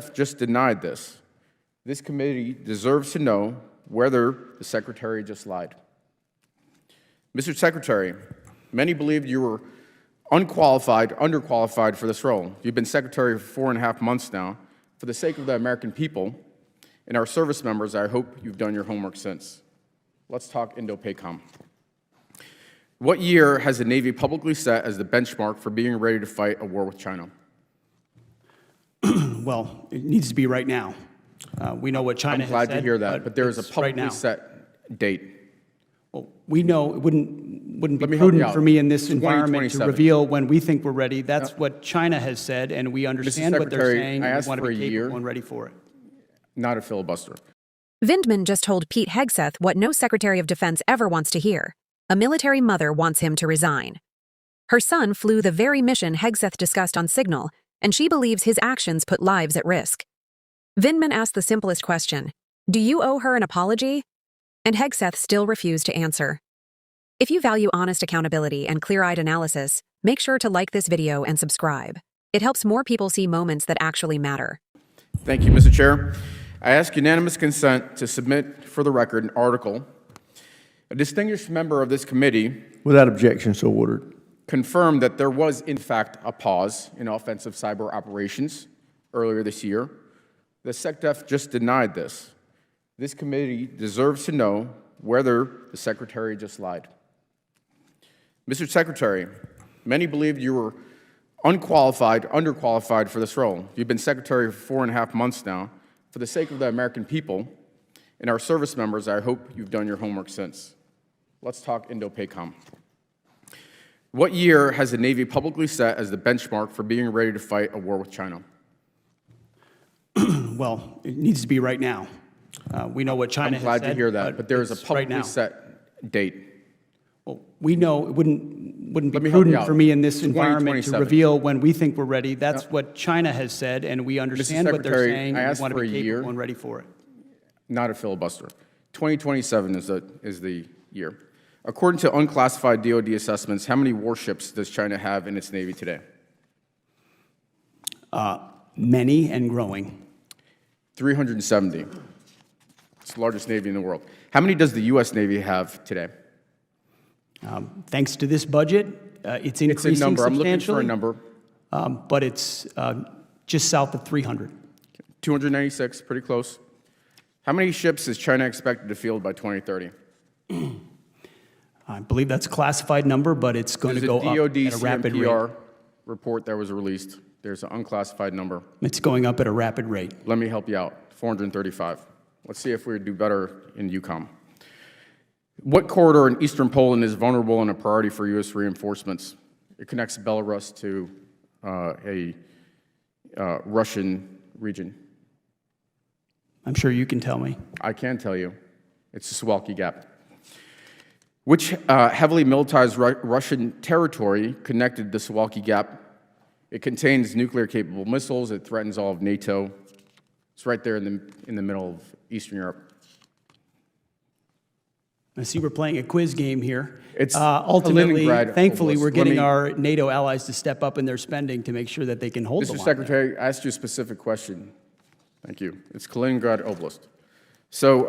just denied this. This committee deserves to know whether the Secretary just lied. Mr. Secretary, many believed you were underqualified for this role. You've been Secretary for 4.5 months now. For the sake of the American people and our service members, I hope you've done your homework since. Let's talk Indo-PACOM. What year has the Navy publicly set as the benchmark for being ready to fight a war with China? Well, it needs to be right now. We know what China has said. I'm glad to hear that, but there is a publicly right set date. Well, we know it wouldn't be me prudent for me in this environment to 2027. reveal when we think we're ready. That's what China has said, and we understand what they're Secretary, saying, I and asked we want to for be a year. capable and ready for it. Not a filibuster. Vindman just told Pete Hegseth what no Secretary of Defense ever wants to hear. A military mother wants him to resign. Her son flew the very mission Hegseth discussed on Signal, and she believes his actions put lives at risk. Vindman asked the simplest question, do you owe her an apology? And Hegseth still refused to answer. If you value honest accountability and clear-eyed analysis, make sure to like this video and subscribe. It helps more people see moments that actually matter. Thank you, Mr. Chair. I ask unanimous consent to submit for the record an article. A distinguished member of this committee, Without objection, so ordered. confirmed that there was, in fact, a pause in offensive cyber operations earlier this year. The SecDef just denied this. This committee deserves to know whether the Secretary just lied. Mr. Secretary, many believed you were underqualified for this role. You've been Secretary for 4.5 months now. For the sake of the American people and our service members, I hope you've done your homework since. Let's talk Indo-PACOM. What year has the Navy publicly set as the benchmark for being ready to fight a war with China? Well, it needs to be right now. We know what China has said. I'm glad to hear that, but there is a it's publicly set date. Well, we know it wouldn't be Let me help you prudent out. for me in this environment to 2027. reveal when we think we're ready. That's what China has said, and we understand what they're Secretary, saying, I and asked we want to for be a year. capable and ready for it. Not a filibuster. 2027 is the year. According to unclassified DoD assessments, how many warships does China have in its Navy today? Many and growing. 370. It's the largest Navy in the world. How many does the U.S. Navy have today? Thanks to this budget, it's increasing It's a number. I'm looking for substantially, a number. but it's just south of 300. 296, pretty close. How many ships is China expected to field by 2030? I believe that's a classified number, but it's going to go There's a up DoD at a rapid CMPR rate. report that was released. There's an unclassified number. It's going up at a rapid rate. Let me help you out. 435. Let's see if we do better in EUCOM. What corridor in eastern Poland is vulnerable and a priority for U.S. reinforcements? It connects Belarus to a Russian region. I'm sure you can tell me. I can tell you. It's the Suwalki Gap. Which heavily militarized Russian territory connected the Suwalki Gap? It contains nuclear-capable missiles. It threatens all of NATO. It's right there in the middle of Eastern Europe. I see we're playing a quiz game here. It's Ultimately, Kaliningrad thankfully, Oblast. we're getting our NATO allies to step up in their spending to make sure that they can hold the Mr. line. Secretary, I asked you a specific question. Thank you. It's Kaliningrad Oblast. So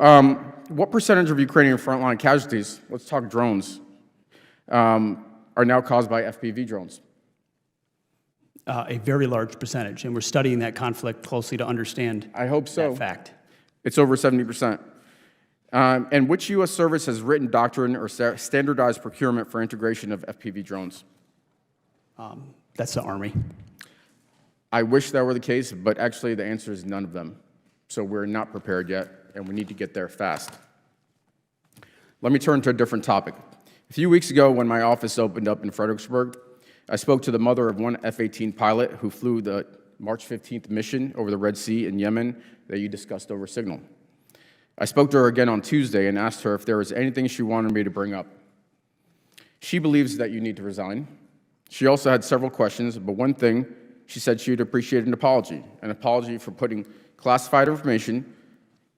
what percentage of Ukrainian frontline casualties, let's talk drones, are now caused by FPV drones? A very large percentage, and we're studying that conflict closely to understand I hope so. that fact. It's over 70%. And which U.S. service has written doctrine or standardized procurement for integration of FPV drones? That's the Army. I wish that were the case, but actually the answer is none of them. So we're not prepared yet, and we need to get there fast. Let me turn to a different topic. A few weeks ago, when my office opened up in Fredericksburg, I spoke to the mother of one F-18 pilot who flew the March 15th mission over the Red Sea in Yemen that you discussed over Signal. I spoke to her again on Tuesday and asked her if there was anything she wanted me to bring up. She believes that you need to resign. She also had several questions, but one thing, she said she would appreciate an apology for putting classified information.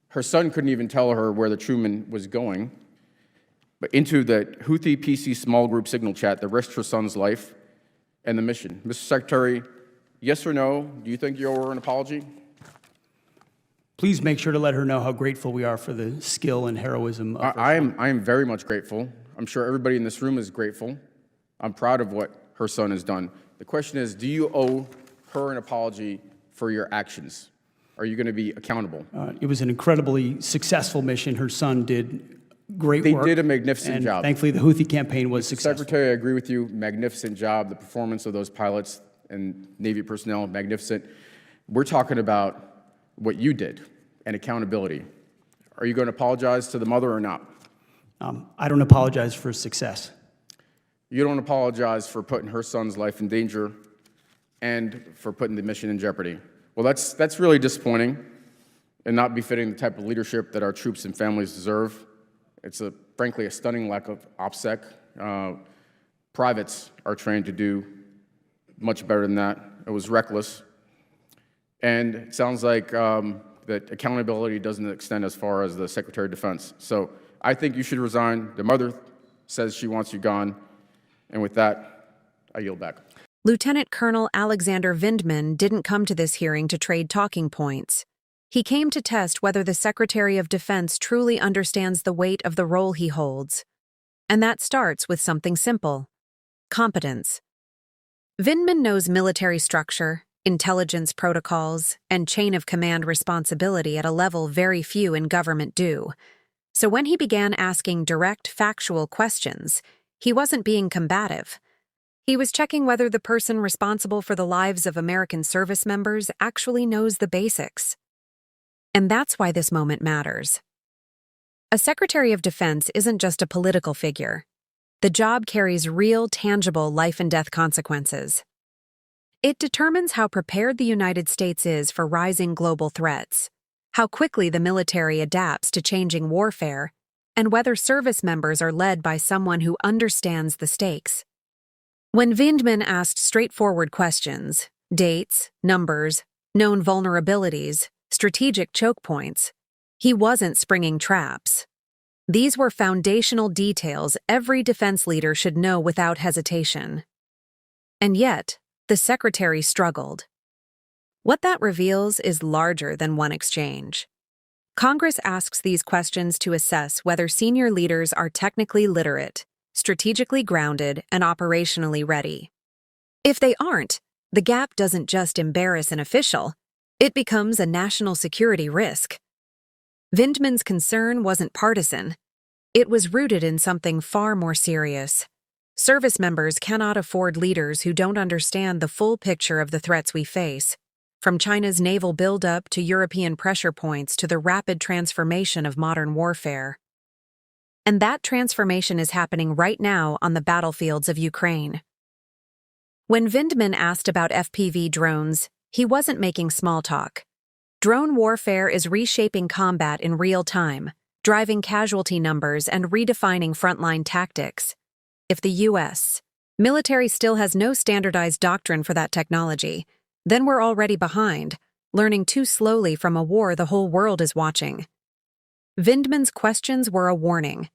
Her son couldn't even tell her where the Truman was going, but into the Houthi PC small group Signal chat that risked her son's life and the mission. Mr. Secretary, yes or no, do you think you owe her an apology? Please make sure to let her know how grateful we are for the skill and heroism of her. I am very much grateful. I'm sure everybody in this room is grateful. I'm proud of what her son has done. The question is, do you owe her an apology for your actions? Are you going to be accountable? It was an incredibly successful mission. Her son did great They work. did a magnificent and job. Thankfully, the Houthi campaign was successful. Secretary, I agree with you. Magnificent job. The performance of those pilots and Navy personnel, magnificent. We're talking about what you did and accountability. Are you going to apologize to the mother or not? I don't apologize for success. You don't apologize for putting her son's life in danger and for putting the mission in jeopardy. Well, that's really disappointing and not befitting the type of leadership that our troops and families deserve. It's frankly a stunning lack of OPSEC. Privates are trained to do much better than that. It was reckless. And it sounds like that accountability doesn't extend as far as the Secretary of Defense. So I think you should resign. The mother says she wants you gone. And with that, I yield back. Lieutenant Colonel Alexander Vindman didn't come to this hearing to trade talking points. He came to test whether the Secretary of Defense truly understands the weight of the role he holds. And that starts with something simple: competence. Vindman knows military structure, intelligence protocols, and chain of command responsibility at a level very few in government do. So when he began asking direct, factual questions, he wasn't being combative. He was checking whether the person responsible for the lives of American service members actually knows the basics. And that's why this moment matters. A Secretary of Defense isn't just a political figure. The job carries real, tangible life and death consequences. It determines how prepared the United States is for rising global threats, how quickly the military adapts to changing warfare, and whether service members are led by someone who understands the stakes. When Vindman asked straightforward questions, dates, numbers, known vulnerabilities, strategic choke points, he wasn't springing traps. These were foundational details every defense leader should know without hesitation. And yet, the Secretary struggled. What that reveals is larger than one exchange. Congress asks these questions to assess whether senior leaders are technically literate, strategically grounded, and operationally ready. If they aren't, the gap doesn't just embarrass an official, it becomes a national security risk. Vindman's concern wasn't partisan. It was rooted in something far more serious. Service members cannot afford leaders who don't understand the full picture of the threats we face, from China's naval buildup to European pressure points to the rapid transformation of modern warfare. And that transformation is happening right now on the battlefields of Ukraine. When Vindman asked about FPV drones, he wasn't making small talk. Drone warfare is reshaping combat in real time, driving casualty numbers and redefining frontline tactics. If the U.S. military still has no standardized doctrine for that technology, then we're already behind, learning too slowly from a war the whole world is watching. Vindman's questions were a warning.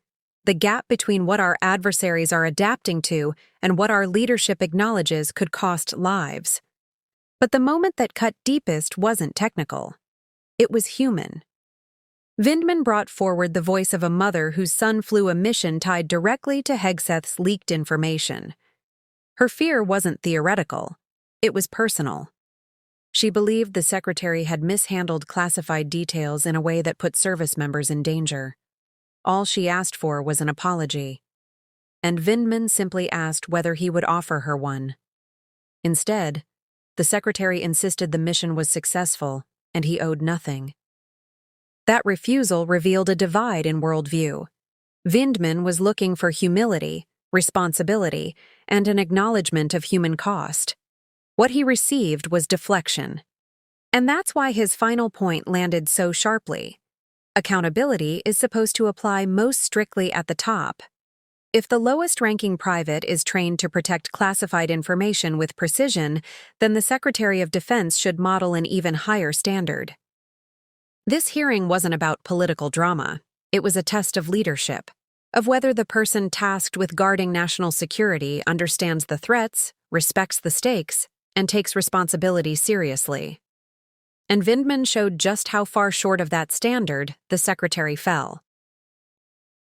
The gap between what our adversaries are adapting to and what our leadership acknowledges could cost lives. But the moment that cut deepest wasn't technical. It was human. Vindman brought forward the voice of a mother whose son flew a mission tied directly to Hegseth's leaked information. Her fear wasn't theoretical. It was personal. She believed the Secretary had mishandled classified details in a way that put service members in danger. All she asked for was an apology. And Vindman simply asked whether he would offer her one. Instead, the Secretary insisted the mission was successful, and he owed nothing. That refusal revealed a divide in worldview. Vindman was looking for humility, responsibility, and an acknowledgement of human cost. What he received was deflection. And that's why his final point landed so sharply. Accountability is supposed to apply most strictly at the top. If the lowest-ranking private is trained to protect classified information with precision, then the Secretary of Defense should model an even higher standard. This hearing wasn't about political drama. It was a test of leadership, of whether the person tasked with guarding national security understands the threats, respects the stakes, and takes responsibility seriously. and Vindman showed just how far short of that standard the secretary fell.